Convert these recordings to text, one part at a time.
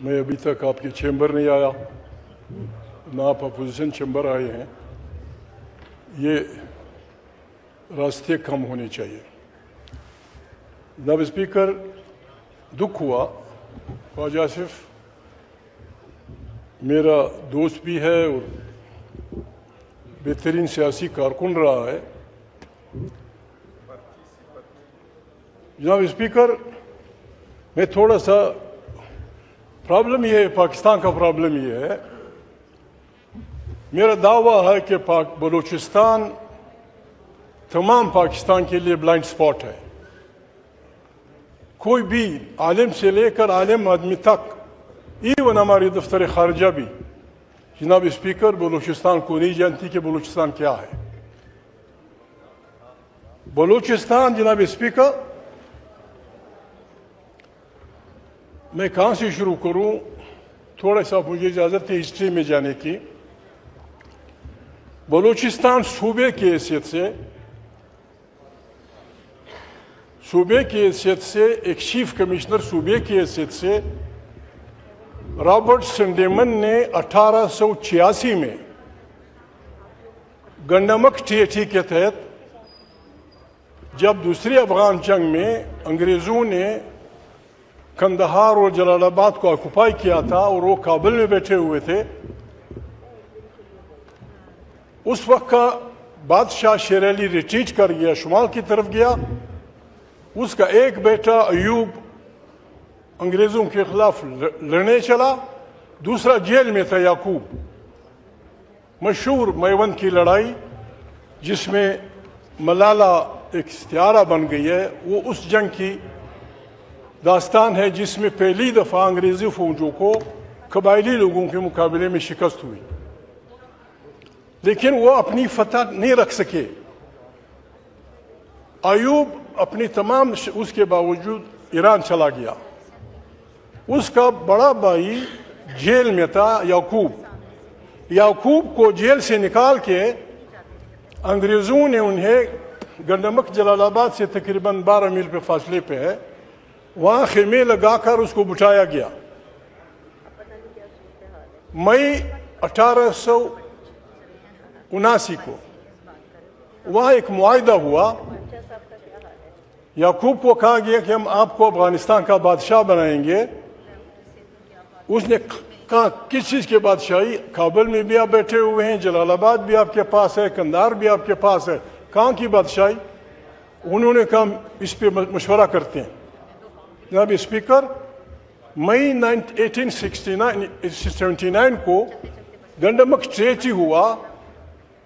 میں ابھی تک آپ کے چیمبر نہیں آیا، نہ آپ اپوزیشن چیمبر آئے ہیں. یہ راستے کم ہونے چاہیے. جناب اسپیکر، دکھ ہوا. خواجہ آصف میرا دوست بھی ہے اور بہترین سیاسی کارکن رہا ہے. جناب اسپیکر، میں تھوڑا سا پرابلم یہ ہے، پاکستان کا پرابلم یہ ہے، میرا دعویٰ ہے کہ بلوچستان تمام پاکستان کے لیے بلائنڈ سپاٹ ہے. کوئی بھی عالم سے لے کر عالم آدمی تک، ایون ہماری دفتر خارجہ بھی، جناب اسپیکر، بلوچستان کو نہیں جانتی کہ بلوچستان کیا ہے. بلوچستان، جناب اسپیکر، میں کہاں سے شروع کروں؟ تھوڑا سا مجھے اجازت ہے ہسٹری میں جانے کی. بلوچستان صوبے کی حیثیت سے ایک چیف کمشنر صوبے کی حیثیت سے رابرٹ سنڈیمن نے 1886 میں گنڈمک ٹریٹی کے تحت، جب دوسری افغان جنگ میں انگریزوں نے کندہار اور جلال آباد کو آکوپائی کیا تھا اور وہ کابل میں بیٹھے ہوئے تھے، اس وقت کا بادشاہ شیر علی ریٹریٹ کر گیا، شمال کی طرف گیا. اس کا ایک بیٹا ایوب انگریزوں کے خلاف لڑنے چلا، دوسرا جیل میں تھا، یعقوب. مشہور میوند کی لڑائی جس میں ملالہ ایک استعارہ بن گئی ہے، وہ اس جنگ کی داستان ہے جس میں پہلی دفعہ انگریزی فوجوں کو قبائلی لوگوں کے مقابلے میں شکست ہوئی. لیکن وہ اپنی فتح نہیں رکھ سکے. ایوب اپنی تمام اس کے باوجود ایران چلا گیا. اس کا بڑا بھائی جیل میں تھا، یعقوب کو جیل سے نکال کے انگریزوں نے انہیں گنڈمک جلال آباد سے تقریباً 12 میل پہ فاصلے پہ ہے، وہاں خیمے لگا کر اس کو بٹھایا گیا. مئی 1879 کو وہاں ایک معاہدہ ہوا. یعقوب کو کہا گیا کہ ہم آپ کو افغانستان کا بادشاہ بنائیں گے. اس نے کہا کس چیز کی بادشاہی؟ کابل میں بھی آپ بیٹھے ہوئے ہیں، جلال آباد بھی آپ کے پاس ہے، کندہار بھی آپ کے پاس ہے، کہاں کی بادشاہی؟ انہوں نے کہا اس پہ مشورہ کرتے ہیں. جناب اسپیکر، مئی 1879 کو گنڈمک ٹریٹی ہوا.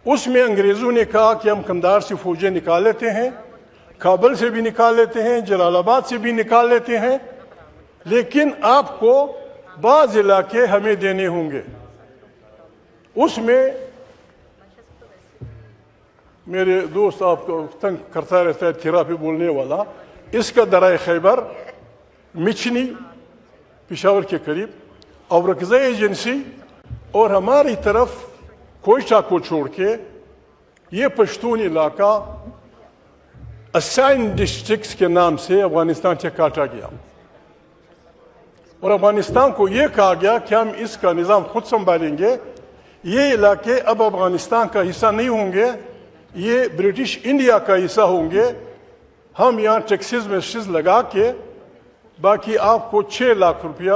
اس میں انگریزوں نے کہا کہ ہم کندہار سے فوجیں نکال لیتے ہیں، کابل سے بھی نکال لیتے ہیں، جلال آباد سے بھی نکال لیتے ہیں، لیکن آپ کو بعض علاقے ہمیں دینے ہوں گے. اس میں میرے دوست آپ کو تنگ کرتا رہتا ہے تھیرا پہ بولنے والا، اس کا درائے خیبر، مچھنی پشاور کے قریب، اورکزئی ایجنسی اور ہماری طرف کوئٹہ کو چھوڑ کے یہ پشتون علاقہ اسائن ڈسٹرکٹس کے نام سے افغانستان سے کاٹا گیا. اور افغانستان کو یہ کہا گیا کہ ہم اس کا نظام خود سنبھالیں گے، یہ علاقے اب افغانستان کا حصہ نہیں ہوں گے، یہ برٹش انڈیا کا حصہ ہوں گے. ہم یہاں ٹیکسز ویکسز لگا کے باقی آپ کو 6 لاکھ روپیہ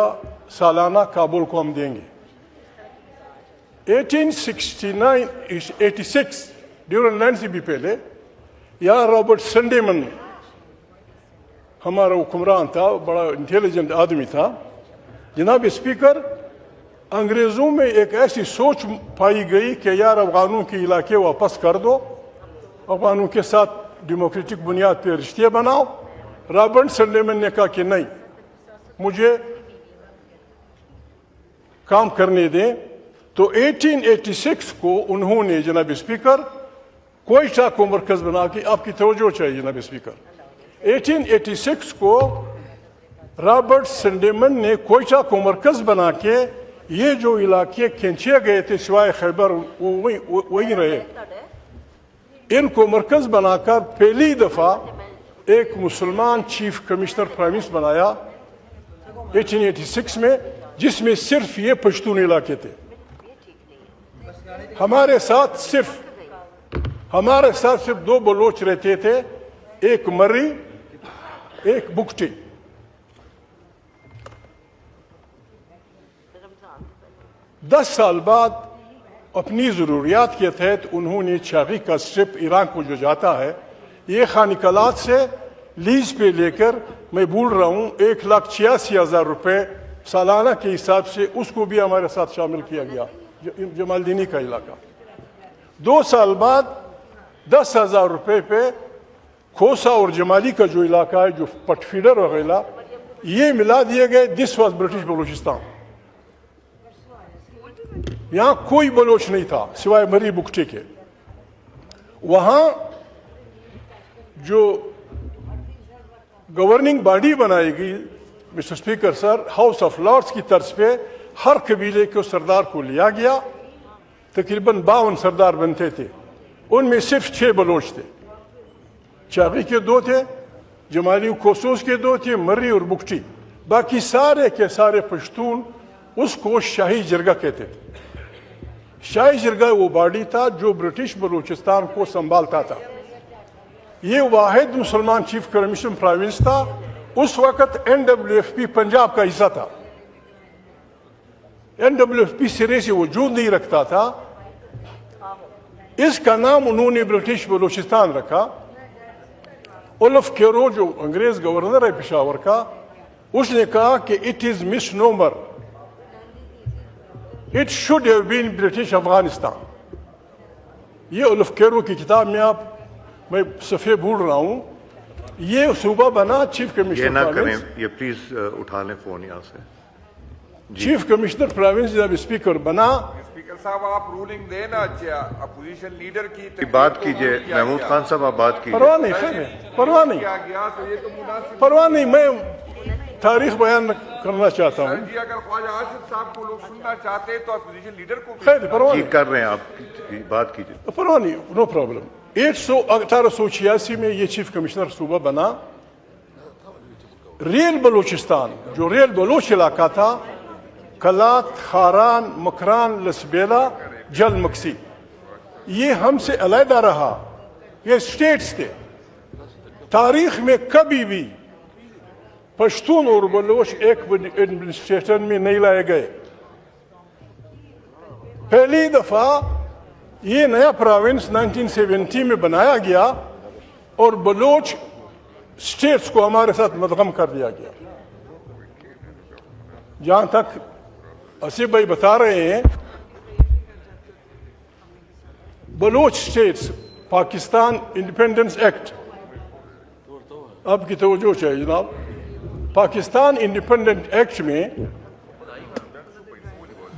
سالانہ کابل کو ہم دیں گے. 1886 ڈیورن لینڈ سے بھی پہلے یہاں رابرٹ سنڈیمن ہمارا حکمران تھا، بڑا انٹیلیجنٹ آدمی تھا. جناب اسپیکر، انگریزوں میں ایک ایسی سوچ پائی گئی کہ یار افغانوں کے علاقے واپس کر دو، افغانوں کے ساتھ ڈیموکریٹک بنیاد پہ رشتے بناؤ. رابرٹ سنڈیمن نے کہا کہ نہیں، مجھے کام کرنے دیں. تو 1886 کو انہوں نے جناب اسپیکر کوئٹہ کو مرکز بنا کے، آپ کی توجہ چاہیے جناب اسپیکر، 1886 کو رابرٹ سنڈیمن نے کوئٹہ کو مرکز بنا کے یہ جو علاقے کھینچے گئے تھے سوائے خیبر وہیں رہے، ان کو مرکز بنا کر پہلی دفعہ ایک مسلمان چیف کمشنر پرائم منسٹر بنایا 1886 میں. جس میں صرف یہ پشتون علاقے تھے. ہمارے ساتھ صرف 2 بلوچ رہتے تھے, ایک مری ایک بکٹی. دس سال بعد اپنی ضروریات کے تحت انہوں نے چاغی کا اسٹرپ ایران کو جو جاتا ہے یہ خانقلات سے لیز پہ لے کر, میں بول رہا ہوں 1,86,000 روپے سالانہ کے حساب سے, اس کو بھی ہمارے ساتھ شامل کیا گیا, جمال دینی کا علاقہ. 2 سال بعد 10,000 روپے پہ کھوسا اور جمالی کا جو علاقہ ہے, جو پٹ فیڈر وغیرہ, یہ ملا دیے گئے. This was British Balochistan. یہاں کوئی بلوچ نہیں تھا سوائے مری بکٹی کے. وہاں جو گورننگ باڈی بنائی گئی mister speaker sir, house of lords کی طرز پہ ہر قبیلے کے سردار کو لیا گیا. تقریباً 52 سردار بنتے تھے, ان میں صرف 6 بلوچ تھے. چاغی کے 2 تھے, جمالی کوسوس کے 2 تھے, مری اور بکٹی. باقی سارے کے سارے پشتون اس کو شاہی جرگہ کہتے تھے. شاہی جرگہ وہ باڈی تھا جو برٹش بلوچستان کو سنبھالتا تھا. یہ واحد مسلمان چیف کمیشن پروونس تھا. اس وقت NWFP پنجاب کا حصہ تھا. NWFP سرے سے وجود نہیں رکھتا تھا. اس کا نام انہوں نے برٹش بلوچستان رکھا. اولف کیرو جو انگریز گورنر ہے پشاور کا, اس نے کہا کہ it is misnomer, it should have been British Afghanistan. یہ اولف کیرو کی کتاب میں میں صفحے بھول رہا ہوں. یہ صوبہ بنا چیف کمشنر. یہ نہ کریں, یہ پلیز اٹھا لیں فون یہاں سے. چیف کمشنر پروونس جب اسپیکر بنا. اسپیکر صاحب آپ رولنگ دیں نا, اپوزیشن لیڈر کی بات کیجئے. محمود خان صاحب آپ بات کیجئے. پرواہ نہیں, خیر ہے, پرواہ نہیں, پرواہ نہیں. میں تاریخ بیان کرنا چاہتا ہوں. جی اگر خواجہ آصف صاحب کو لوگ سننا چاہتے ہیں تو اپوزیشن لیڈر کو خیر پرواہ نہیں کر رہے ہیں آپ, بات کیجئے. پرواہ نہیں, نو پرابلم. 1886 میں یہ چیف کمشنر صوبہ بنا. ریل بلوچستان جو ریل بلوچ علاقہ تھا, کلات, خاران, مکران, لسبیلا, جل مکسی, یہ ہم سے علیحدہ رہا. یہ اسٹیٹس تھے. تاریخ میں کبھی بھی پشتون اور بلوچ ایک ایڈمنسٹریشن میں نہیں لائے گئے. پہلی دفعہ یہ نیا پروونس 1970 میں بنایا گیا اور بلوچ اسٹیٹس کو ہمارے ساتھ مدغم کر دیا گیا. جہاں تک اسیب بھائی بتا رہے ہیں, Baloch states Pakistan independence act, آپ کی توجہ چاہیے جناب. پاکستان انڈیپینڈنٹ ایکٹ میں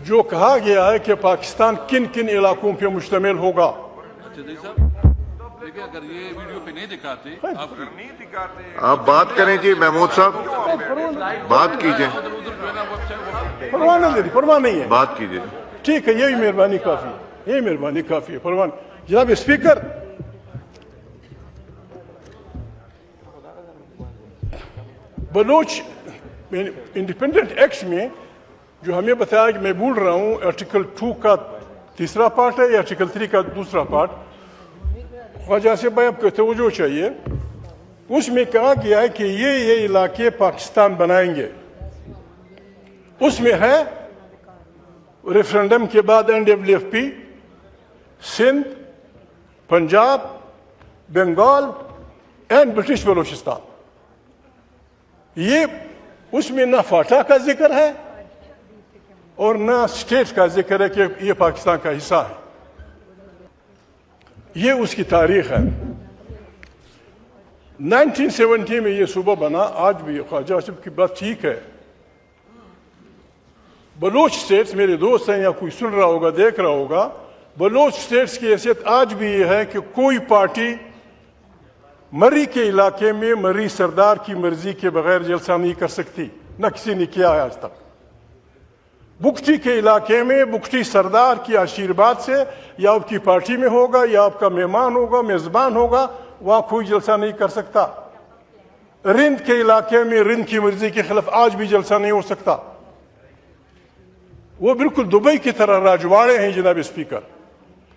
جو کہا گیا ہے کہ پاکستان کن کن علاقوں پہ مشتمل ہوگا. اگر یہ ویڈیو پہ نہیں دکھاتے, آپ بات کریں جی. محمود صاحب بات کیجئے. پرواہ نہیں ہے, بات کیجئے. ٹھیک ہے, یہی مہربانی کافی ہے, یہی مہربانی کافی ہے. پرواہ نہیں. جناب اسپیکر, بلوچ انڈیپینڈنٹ ایکٹ میں جو ہمیں بتایا کہ میں بول رہا ہوں آرٹیکل 2 کا 3 پارٹ ہے یا آرٹیکل 3 کا 2 پارٹ, خواجہ سے بھائی آپ کو توجہ چاہیے. اس میں کہا گیا ہے کہ یہ علاقے پاکستان بنائیں گے. اس میں ہے ریفرنڈم کے بعد NWFP, Sindh, Punjab, Bengal and British Balochistan. یہ اس میں نہ فاٹا کا ذکر ہے اور نہ اسٹیٹ کا ذکر ہے کہ یہ پاکستان کا حصہ ہے. یہ اس کی تاریخ ہے. 1970 میں یہ صوبہ بنا. آج بھی خواجہ آصف کی بات ٹھیک ہے. بلوچ اسٹیٹس, میرے دوست ہیں یا کوئی سن رہا ہوگا, دیکھ رہا ہوگا, بلوچ اسٹیٹس کی حیثیت آج بھی یہ ہے کہ کوئی پارٹی مری کے علاقے میں مری سردار کی مرضی کے بغیر جلسہ نہیں کر سکتی, نہ کسی نے کیا ہے آج تک. بکٹی کے علاقے میں بکٹی سردار کی آشیرواد سے یا آپ کی پارٹی میں ہوگا یا آپ کا مہمان ہوگا, میزبان ہوگا, وہاں کوئی جلسہ نہیں کر سکتا. رند کے علاقے میں رند کی مرضی کے خلاف آج بھی جلسہ نہیں ہو سکتا. وہ بالکل دبئی کی طرح راجواڑے ہیں جناب اسپیکر.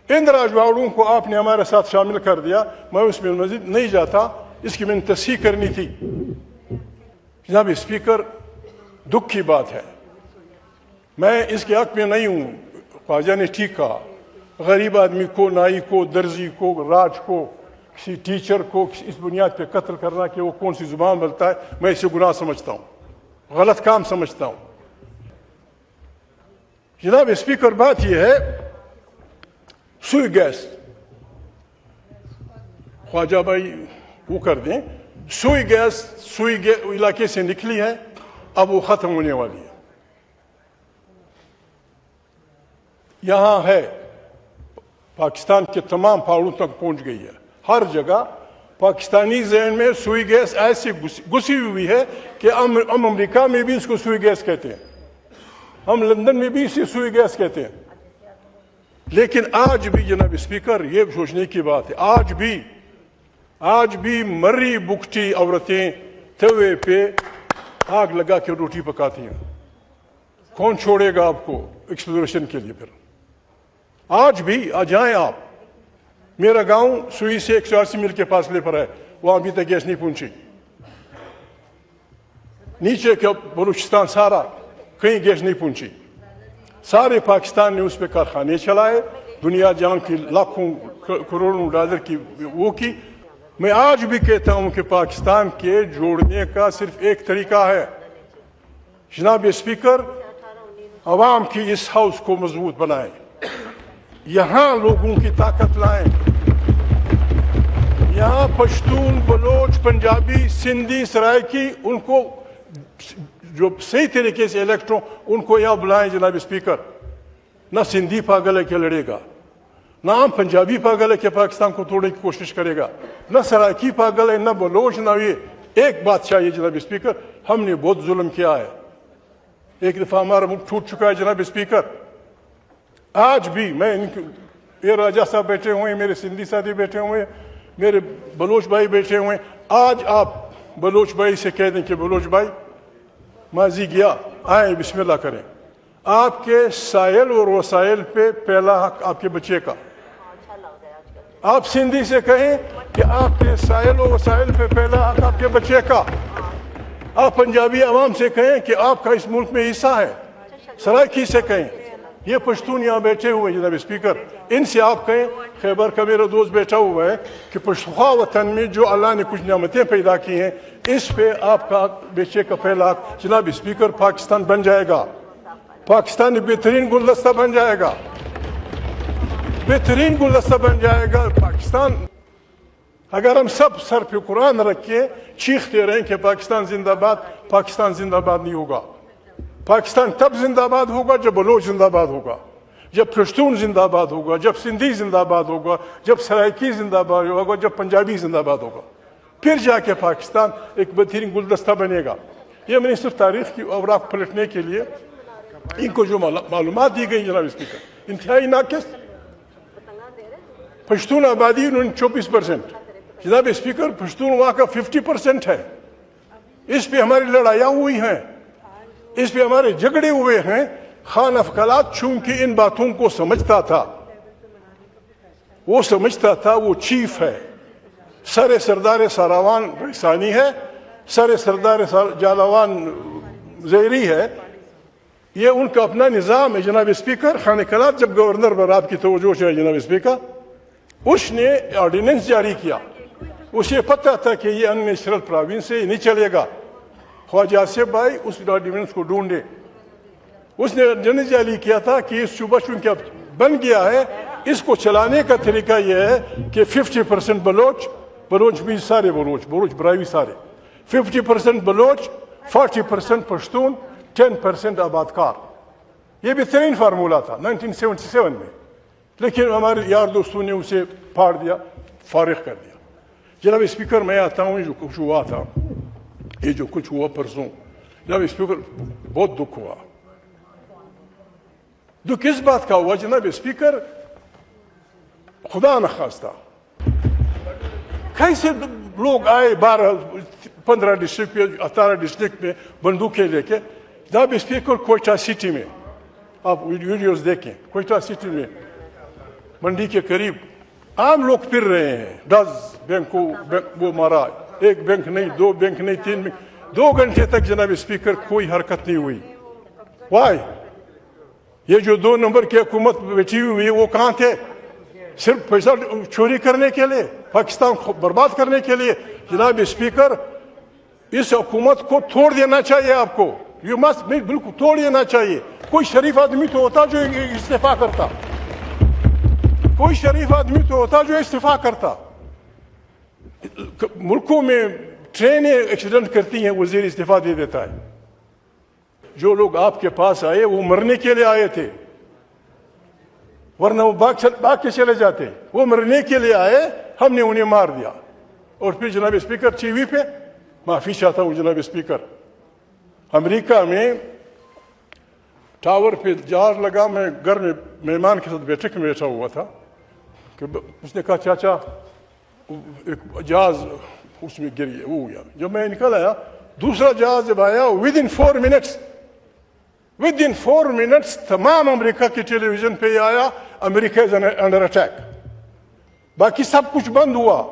ان راجواڑوں کو آپ نے ہمارے ساتھ شامل کر دیا. میں اس میں مزید نہیں جاتا, اس کی میں نے تصحیح کرنی تھی. جناب اسپیکر, دکھ کی بات ہے, میں اس کے حق میں نہیں ہوں. خواجہ نے ٹھیک کہا, غریب آدمی کو, نائی کو, درزی کو, راج کو, کسی ٹیچر کو اس بنیاد پہ قتل کرنا کہ وہ کون سی زبان بولتا ہے, میں اسے گناہ سمجھتا ہوں, غلط کام سمجھتا ہوں. جناب اسپیکر, بات یہ ہے, سوئی گیس, خواجہ بھائی وہ کر دیں, سوئی گیس علاقے سے نکلی ہے, اب وہ ختم ہونے والی ہے. یہاں ہے, پاکستان کے تمام پہاڑوں تک پہنچ گئی ہے. ہر جگہ پاکستانی ذہن میں سوئی گیس ایسی گھسی ہوئی ہے کہ ہم امریکہ میں بھی اس کو سوئی گیس کہتے ہیں, ہم لندن میں بھی اسے سوئی گیس کہتے ہیں. لیکن آج بھی جناب اسپیکر یہ سوچنے کی بات ہے, آج بھی مری بکٹی عورتیں توے پہ آگ لگا کے روٹی پکاتی ہیں. کون چھوڑے گا آپ کو ایکسپلوریشن کے لیے؟ پھر آج بھی آ جائیں آپ. میرا گاؤں سوئی سے 180 میل کے فاصلے پر ہے, وہاں ابھی تک گیس نہیں پہنچی. نیچے کا بلوچستان سارا کہیں گیس نہیں پہنچی. سارے پاکستان نے اس پہ کارخانے چلائے, دنیا جہاں کی لاکھوں کروڑوں ڈالر کی وہ کی. میں آج بھی کہتا ہوں کہ پاکستان کے جوڑنے کا صرف ایک طریقہ ہے. جناب اسپیکر, عوام کی اس ہاؤس کو مضبوط بنائیں, یہاں لوگوں کی طاقت لائیں. یہاں پشتون, بلوچ, پنجابی, سندھی, سرائکی, ان کو جو صحیح طریقے سے الیکٹ ہوں ان کو یہاں بلائیں. جناب اسپیکر, نہ سندھی پاگل ہے کہ لڑے گا, نہ ہم پنجابی پاگل ہے کہ پاکستان کو توڑنے کی کوشش کرے گا, نہ سرائکی پاگل ہے, نہ بلوچ, نہ یہ. ایک بات چاہیے جناب اسپیکر, ہم نے بہت ظلم کیا ہے. ایک دفعہ ہمارا ملک ٹوٹ چکا ہے جناب اسپیکر. آج بھی میں یہ راجہ صاحب بیٹھے ہوئے ہیں, میرے سندھی ساتھی بیٹھے ہوئے ہیں, میرے بلوچ بھائی بیٹھے ہوئے ہیں. آج آپ بلوچ بھائی سے کہہ دیں کہ بلوچ بھائی ماضی گیا, آئیں بسم اللہ کریں. آپ کے سائل اور وسائل پہ پہلا حق آپ کے بچے کا. آپ سندھی سے کہیں کہ آپ کے سائل و وسائل پہ پہلا حق آپ کے بچے کا. آپ پنجابی عوام سے کہیں کہ آپ کا اس ملک میں حصہ ہے. سرائکی سے کہیں, یہ پشتون یہاں بیٹھے ہوئے جناب اسپیکر, ان سے آپ کہیں, خیبر کا میرا دوست بیٹھا ہوا ہے, کہ پشتونخوا وطن میں جو اللہ نے کچھ نعمتیں پیدا کی ہیں اس پہ آپ کا بچے کا پہلا حق. جناب اسپیکر, پاکستان بن جائے گا, پاکستان بہترین گلدستہ بن جائے گا, بہترین گلدستہ بن جائے گا پاکستان. اگر ہم سب سر پہ قرآن رکھ کے چیختے رہیں کہ پاکستان زندہ باد, پاکستان زندہ باد نہیں ہوگا. پاکستان تب زندہ باد ہوگا جب بلوچ زندہ باد ہوگا, جب پشتون زندہ باد ہوگا, جب سندھی زندہ باد ہوگا, جب سرائکی زندہ باد ہوگا, جب پنجابی زندہ باد ہوگا. پھر جا کے پاکستان ایک بہترین گلدستہ بنے گا. یہ میں نے صرف تاریخ کی اوراق پلٹنے کے لیے ان کو جو معلومات دی گئی جناب اسپیکر, انتہائی ناقص. پشتون آبادی 24%. جناب اسپیکر, پشتون وہاں کا 50% ہے. اس پہ ہماری لڑائیاں ہوئی ہیں, اس پہ ہمارے جھگڑے ہوئے ہیں. خان افقلات چونکہ ان باتوں کو سمجھتا تھا, وہ سمجھتا تھا وہ چیف ہے, سر سردار ساراوان رحسانی ہے, سر سردار جالاوان زہری ہے, یہ ان کا اپنا نظام ہے. جناب اسپیکر, خان افقلات جب گورنر پر آپ کی توجہ سے جناب اسپیکر, اس نے آرڈیننس جاری کیا. اسے پتہ تھا کہ یہ ان نیچرل پروونس ہے, یہ نہیں چلے گا. خواجہ آصف بھائی اس آرڈیننس کو ڈھونڈے. اس نے آرڈیننس جاری کیا تھا کہ یہ صوبہ چونکہ اب بن گیا ہے, اس کو چلانے کا طریقہ یہ ہے کہ 50% بلوچ بھی سارے بلوچ برائی سارے, 50% بلوچ, 40% پشتون, 10% آباد کار. یہ بہترین فارمولہ تھا 1977 میں, لیکن ہمارے یار دوستوں نے اسے پھاڑ دیا, فارغ کر دیا. جناب اسپیکر, میں آتا ہوں, جو کچھ ہوا تھا, یہ جو کچھ ہوا پرسوں, جناب اسپیکر بہت دکھ ہوا. دکھ کس بات کا ہوا جناب اسپیکر؟ خدا نخواستہ کیسے لوگ آئے 15 ڈسٹرکٹ پہ 18 ڈسٹرکٹ میں بندوقیں لے کے. جناب اسپیکر, کوئٹہ سٹی میں آپ ویڈیوز دیکھیں کوئٹہ سٹی میں منڈی کے قریب عام لوگ پھر رہے ہیں, 10 بینک کو وہ مارا, ایک بینک نہیں, 2 بینک نہیں, 3 بینک, 2 گھنٹے تک جناب اسپیکر کوئی حرکت نہیں ہوئی. وائی؟ یہ جو 2 نمبر کی حکومت بیٹھی ہوئی ہے وہ کہاں تھے؟ صرف پیسہ چوری کرنے کے لیے, پاکستان کو برباد کرنے کے لیے. جناب اسپیکر, اس حکومت کو توڑ دینا چاہیے آپ کو, یہ مست نہیں, بالکل توڑ دینا چاہیے. کوئی شریف آدمی تو ہوتا جو استعفا کرتا, کوئی شریف آدمی تو ہوتا جو استعفا کرتا. ملکوں میں ٹرینیں ایکسیڈنٹ کرتی ہیں, وزیر استعفا دے دیتا ہے. جو لوگ آپ کے پاس آئے وہ مرنے کے لیے آئے تھے, ورنہ وہ باغ کے چلے جاتے. وہ مرنے کے لیے آئے, ہم نے انہیں مار دیا. اور پھر جناب اسپیکر ٹی وی پہ, معافی چاہتا ہوں جناب اسپیکر, امریکہ میں ٹاور پہ جہاز لگا, میں گھر میں مہمان کے ساتھ بیٹھک میں بیٹھا ہوا تھا کہ اس نے کہا چاچا ایک جہاز اس میں گر گیا, وہ گیا. جب میں نکل آیا, دوسرا جہاز جب آیا, ود ان 4 منٹس تمام امریکہ کی ٹیلی ویژن پہ یہ آیا, امریکہ از انڈر اٹیک. باقی سب کچھ بند ہوا.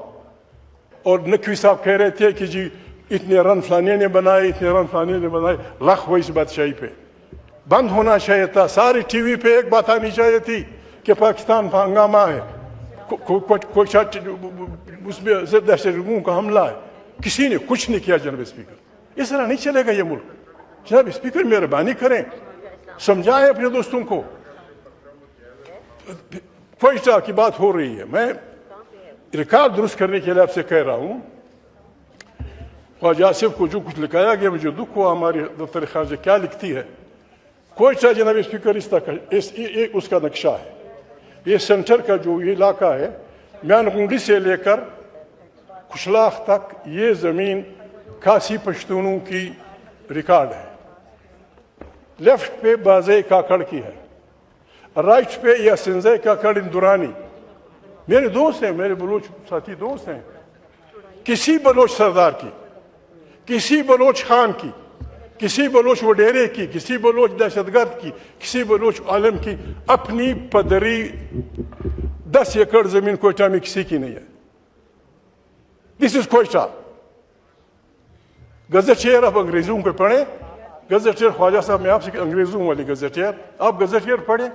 اور نقوی صاحب کہہ رہے تھے کہ جی اتنے رن فلانے نے بنائے, اتنے رن فلانے نے بنائے. لکھ ہوئی اس بادشاہی پہ بند ہونا چاہیے تھا. ساری ٹی وی پہ ایک بات آنی چاہیے تھی کہ پاکستان کا ہنگامہ ہے, کوئی اس میں دہشت گردوں کا حملہ ہے. کسی نے کچھ نہیں کیا. جناب اسپیکر, اس طرح نہیں چلے گا یہ ملک. جناب اسپیکر مہربانی کریں, سمجھائیں اپنے دوستوں کو. کوئٹہ کی بات ہو رہی ہے, میں ریکارڈ درست کرنے کے لیے آپ سے کہہ رہا ہوں. خواجہ آصف کو جو کچھ لکھایا گیا مجھے دکھ ہوا. ہماری دفتر خارجہ کیا لکھتی ہے. کوئٹہ جناب اسپیکر اس کا نقشہ ہے. یہ سینٹر کا جو یہ علاقہ ہے, میان گنڈی سے لے کر کشلاخ تک, یہ زمین کھاسی پشتونوں کی ریکارڈ ہے. لیفٹ پہ بازے کاکڑ کی ہے, رائٹ پہ یا سنزے کاکڑ اندرانی. میرے دوست ہیں, میرے بلوچ ساتھی دوست ہیں. کسی بلوچ سردار کی, کسی بلوچ خان کی, کسی بلوچ وڈیرے کی, کسی بلوچ دہشت گرد کی, کسی بلوچ عالم کی اپنی پدری 10 ایکڑ زمین کوئٹہ میں کسی کی نہیں ہے. دس از کوئٹہ. گزٹیئر آپ انگریزوں کو پڑھیں. گزٹیئر خواجہ صاحب میں آپ سے انگریزوں والی گزٹیئر, آپ گزٹیئر پڑھیں.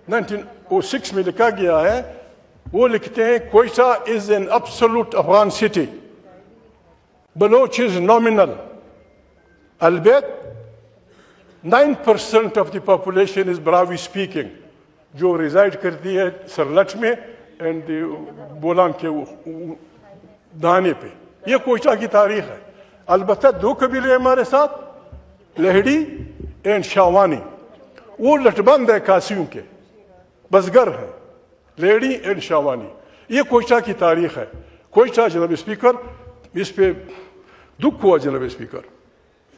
1906 میں لکھا گیا ہے, وہ لکھتے ہیں Quetta is an absolute Afghan city. Baloch is nominal. Albeit 9% of the population is Brahui speaking, جو ریزائڈ کرتی ہے سرلٹ میں اینڈ بولان کے دانے پہ. یہ کوئٹہ کی تاریخ ہے. البتہ 2 قبیلے ہمارے ساتھ, لہڑی اینڈ شاوانی. وہ لٹبند ہے کاسیوں کے, بزگر ہیں, لہڑی اینڈ شاوانی. یہ کوئٹہ کی تاریخ ہے. کوئٹہ جناب اسپیکر, اس پہ دکھ ہوا جناب اسپیکر.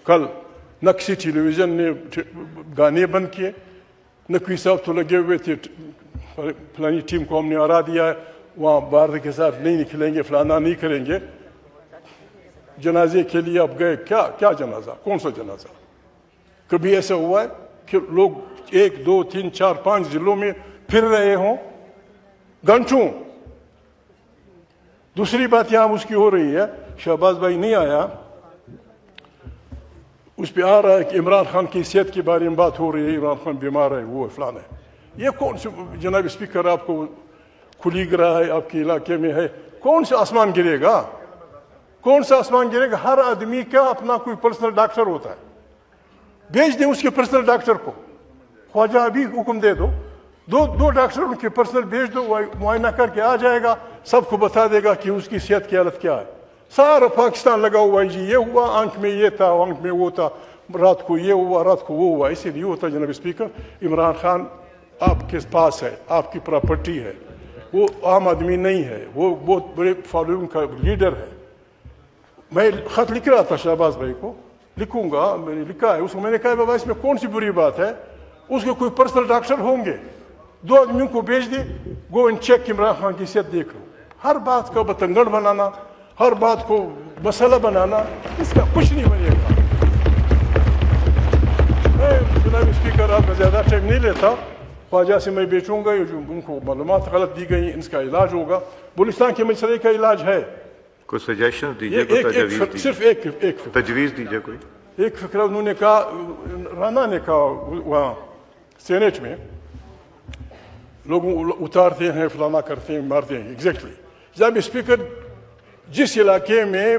کل نقشی ٹیلی ویژن نے گانے بند کیے. نقوی صاحب تو لگے ہوئے تھے, فلانی ٹیم کو ہم نے ہرا دیا ہے, وہاں بھارت کے ساتھ نہیں نکلیں گے, فلانا نہیں کریں گے. جنازے کے لیے اب گئے, کیا جنازہ, کون سا جنازہ؟ کبھی ایسا ہوا ہے کہ لوگ 1 2 3 4 5 ضلعوں میں پھر رہے ہوں گھنٹوں؟ دوسری بات یہاں اس کی ہو رہی ہے, شہباز بھائی نہیں آیا, اس پہ آ رہا ہے کہ عمران خان کی صحت کے بارے میں بات ہو رہی ہے, عمران خان بیمار ہے, وہ فلانا ہے. یہ کون سے جناب اسپیکر آپ کو کھلی گرا ہے, آپ کے علاقے میں ہے, کون سا آسمان گرے گا, کون سا آسمان گرے گا؟ ہر آدمی کا اپنا کوئی پرسنل ڈاکٹر ہوتا ہے, بھیج دیں اس کے پرسنل ڈاکٹر کو. خواجہ ابھی حکم دے دو, دو ڈاکٹر ان کے پرسنل بھیج دو, معائنہ کر کے آ جائے گا, سب کو بتا دے گا کہ اس کی صحت کی حالت کیا ہے. سارا پاکستان لگا ہوا ہے, جی یہ ہوا, آنکھ میں یہ تھا, آنکھ میں وہ تھا, رات کو یہ ہوا, رات کو وہ ہوا. اسی لیے ہوتا جناب اسپیکر. عمران خان آپ کے پاس ہے, آپ کی پراپرٹی ہے, وہ عام آدمی نہیں ہے, وہ بہت بڑے فالوئنگ کا لیڈر ہے. میں خط لکھ رہا تھا شہباز بھائی کو, لکھوں گا, میں نے لکھا ہے اس کو. میں نے کہا بابا اس میں کون سی بری بات ہے, اس کے کوئی پرسنل ڈاکٹر ہوں گے, 2 آدمیوں کو بھیج دے, go and check Imran Khan کی صحت دیکھ لو. ہر بات کا بتنگڑ بنانا, ہر بات کو مسئلہ بنانا, اس کا کچھ نہیں بنے گا. جناب اسپیکر آپ میں زیادہ ٹائم نہیں لیتا. خواجہ سے میں بیچوں گا, جو ان کو معلومات غلط دی گئی ان کا علاج ہوگا. بلوچستان کے مسئلے کا علاج ہے. کوئی سجیشن دیجیے, کوئی تجویز دیجیے, صرف ایک تجویز دیجیے کوئی. ایک فکرہ انہوں نے کہا, رانا نے کہا وہاں سینیٹ میں, لوگوں اتارتے ہیں, فلانا کرتے ہیں, مارتے ہیں. ایگزیکٹلی جناب اسپیکر, جس علاقے میں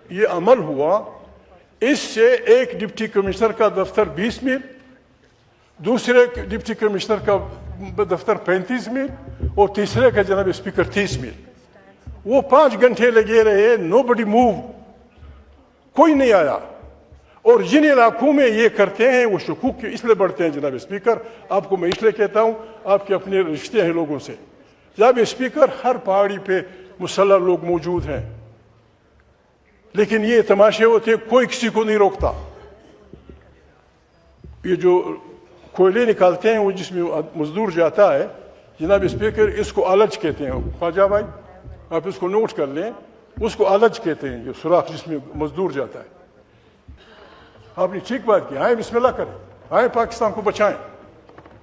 یہ عمل ہوا اس سے ایک ڈپٹی کمشنر کا دفتر 20 میل, دوسرے ڈپٹی کمشنر کا دفتر 35 میل اور تیسرے کا جناب اسپیکر 30 میل. وہ 5 گھنٹے لگے رہے, نو بڈی موو, کوئی نہیں آیا. اور جن علاقوں میں یہ کرتے ہیں وہ شکوک اس لیے بڑھتے ہیں جناب اسپیکر, آپ کو میں اس لیے کہتا ہوں, آپ کے اپنے رشتے ہیں لوگوں سے. جناب اسپیکر, ہر پہاڑی پہ مسلح لوگ موجود ہیں, لیکن یہ تماشے ہوتے ہیں, کوئی کسی کو نہیں روکتا. یہ جو کوئلے نکالتے ہیں وہ جس میں مزدور جاتا ہے جناب اسپیکر, اس کو آلچ کہتے ہیں. خواجہ بھائی آپ اس کو نوٹ کر لیں, اس کو آلچ کہتے ہیں, یہ سوراخ جس میں مزدور جاتا ہے. آپ نے ٹھیک بات کی, آئیں بسم اللہ کریں, آئیں پاکستان کو بچائیں.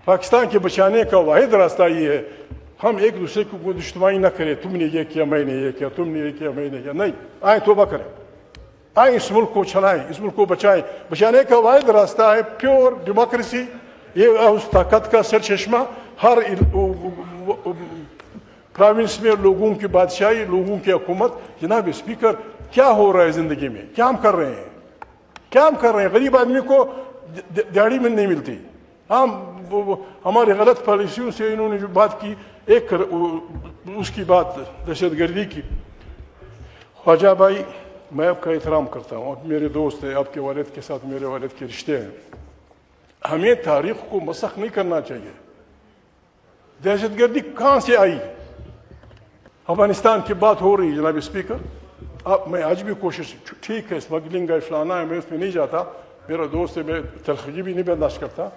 پاکستان کے بچانے کا واحد راستہ یہ ہے, ہم ایک دوسرے کو دشمنی نہ کریں, تم نے یہ کیا میں نے یہ کیا, تم نے یہ کیا میں نے کیا. نہیں, آئیں توبہ کریں, آئیں اس ملک کو چلائیں, اس ملک کو بچائیں. بچانے کا واحد راستہ ہے پیور ڈیموکریسی. یہ اس طاقت کا سر چشمہ, ہر پروونس میں لوگوں کی بادشاہی, لوگوں کی حکومت. جناب اسپیکر, کیا ہو رہا ہے زندگی میں, کیا ہم کر رہے ہیں, کیا ہم کر رہے ہیں؟ غریب آدمی کو دیہڑی میں نہیں ملتی. ہمارے غلط پالیسیوں سے انہوں نے جو بات کی, ایک اس کی بات دہشت گردی کی. خواجہ بھائی میں آپ کا احترام کرتا ہوں, آپ میرے دوست ہیں, آپ کے والد کے ساتھ میرے والد کے رشتے ہیں. ہمیں تاریخ کو مسخ نہیں کرنا چاہیے. دہشت گردی کہاں سے آئی؟ افغانستان کی بات ہو رہی ہے جناب اسپیکر. میں آج بھی کوشش, ٹھیک ہے اسمگلنگ ہے, فلانا ہے, میں اس میں نہیں جاتا, میرا دوست ہے, میں تلخی بھی نہیں برداشت کرتا.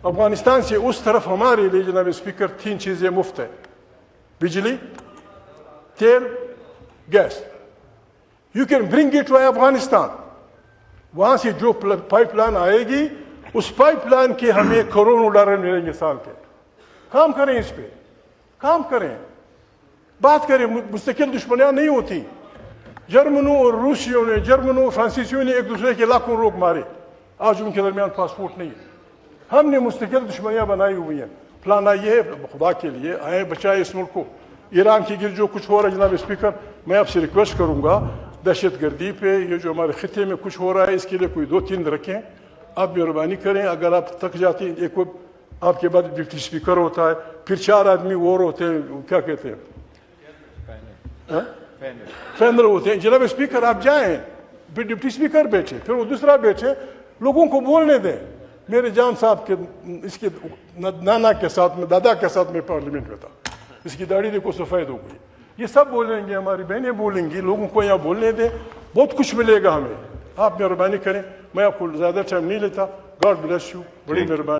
افغانستان سے اس طرف ہمارے لیے جناب اسپیکر 3 چیزیں مفت ہے, بجلی, تیل, gas. You can bring it to Afghanistan. وہاں سے جو پائپ لائن آئے گی, اس پائپ لائن کے ہمیں کروڑوں ڈالر ملیں گے سال کے. کام کریں, اس پہ کام کریں, بات کریں. مستقل دشمنیاں نہیں ہوتی. جرمنوں اور روسیوں نے, جرمنوں اور فرانسیسیوں نے ایک دوسرے کے لاکھوں لوگ مارے, آج ان کے درمیان پاسپورٹ نہیں ہے. ہم نے مستقل دشمنیاں بنائی ہوئی ہیں. فلانا یہ ہے, خدا کے لیے آئیں بچائے اس ملک کو. ایران کے گرد جو کچھ ہو رہا ہے جناب اسپیکر, میں آپ سے ریکویسٹ کروں گا, دہشت گردی پہ یہ جو ہمارے خطے میں کچھ ہو رہا ہے, اس کے لیے کوئی 2-3 رکھیں. آپ مہربانی کریں. اگر آپ تک جاتے ہیں, ایک آپ کے بعد ڈپٹی اسپیکر ہوتا ہے, پھر 4 آدمی اور ہوتے ہیں, کیا کہتے ہیں, فینر ہوتے ہیں. جناب اسپیکر آپ جائیں, پھر ڈپٹی اسپیکر بیٹھے, پھر وہ دوسرا بیٹھے, لوگوں کو بولنے دیں. میرے جان صاحب کے اس کے نانا کے ساتھ میں, دادا کے ساتھ میں پارلیمنٹ میں تھا, اس کی داڑھی دیکھو سفید ہو گئی. یہ سب بولیں گے, ہماری بہنیں بولیں گی, لوگوں کو یہاں بولنے دیں, بہت کچھ ملے گا ہمیں. آپ مہربانی کریں, میں آپ کو زیادہ ٹائم نہیں لیتا. گاڈ بلیس یو, بڑی مہربانی.